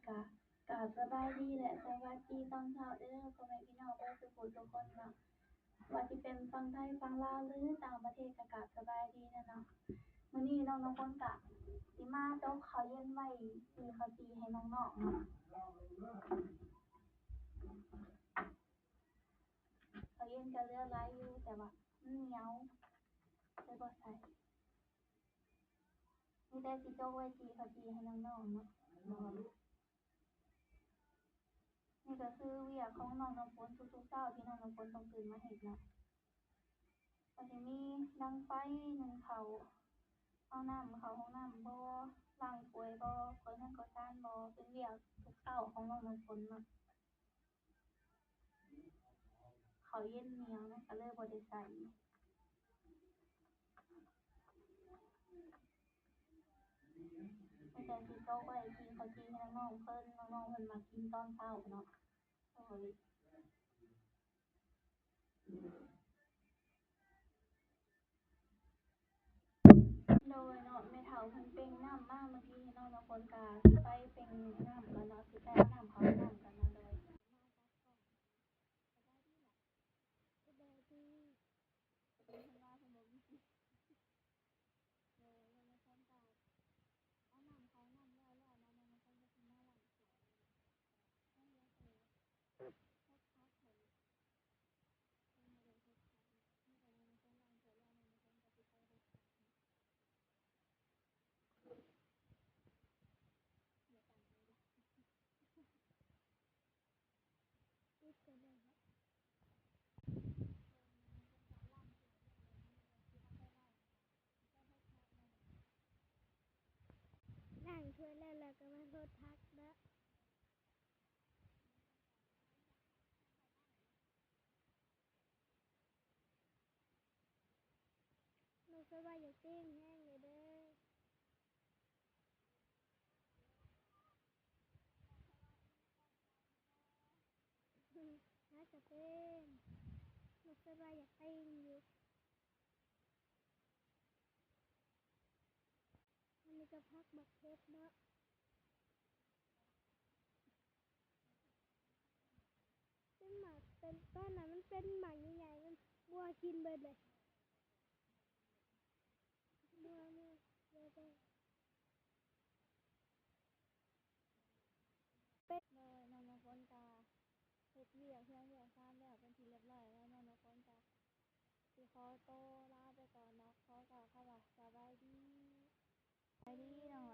กะสบายดีแหละสวัสดีตอนเช้าเด้อพ่อแม่พี่น้องเบิดสุขทุกคนเนาะว่าสิเป็นฝั่งไทยฝั่งลาวหรือต่างประเทศก็สบายดีเนาะมื้อนี้น้องน้ำฝนก็สิมาจกข้าวเย็นไว้ซื้อข้าวจี่ให้น้องๆเนาะข้าวเย็นก็เหลือหลายอยู่แต่ว่ามันเหนียวเลยบ่ใส่มีแต่สิจกไว้จี่ข้าวจี่ให้น้องๆเนาะนี่ก็คือเวียกของน้องน้ำฝนทุกๆเช้าที่น้องน้ำฝนต้องตื่นมาเฮ็ดเนาะก็สิมีดังไฟนึ่งข้าวเอาน้ำเข้าห้องน้ำบ่ล้างถ้วยบ่กวาดเรือนกวาดจานบ่เป็นเวียกทุกเช้าของน้องน้ำฝนเนาะข้าวเย็นเหนียวเนาะก็เลยบ่ได้ใส่มีแต่สิจกไว้กินข้าวจี่ให้น้องๆเพิ่นน้องๆเพิ่นมักกินตอนเช้าเนาะโอ้ยโดยเนาะแม่เฒ่าเพิ่นเป่งน้ำมาเมื่อกี้น้องน้ำฝนก็สิไปเป่งน้ำกันเนาะสิไปเอาน้ำเข้าห้องน้ำกันเนาะโดยสบายดีเพิ่นว่าเพิ่นบ่มีโดยน้องน้ำฝนก็เอาน้ำเข้าห้องน้ำแล้วเนาะน้องน้ำฝนก็สิมาล้างถ้วยให้เหลือแต่พวกพักให้เพิ่นบ่ได้เฮ็ดพักนี่ก็น้องน้ำฝนล้างถ้วยแล้วน้องน้ำฝนก็สิไปเฮ็ดพักเดี๋ยวตั้งให้ดิปิดก็ได้ครับล้างถ้วยแล้วก็มาเฮ็ดพักเด้อรู้สึกว่าอยากปิ้งแห้งเลยเด้อน่าจะเป็นรู้สึกว่าอยากปิ้งอยู่อันนี้ก็พักบักเพชรเนาะเป็นหมากเป็นต้นน่ะมันเป็นหมากใหญ่ๆมันบัวกินเบิดเลยบัวเนี่ยเดี๋ยวเป็ดเลยน้องน้ำฝนกาเฮ็ดเวียกเฮือนเวียกซ่านแล้วเป็นที่เรียบร้อยแล้วน้องน้ำฝนกาสิขอโตวลาไปก่อนเนาะขอกล่าวคำว่าสบายดีสบายดีน้อง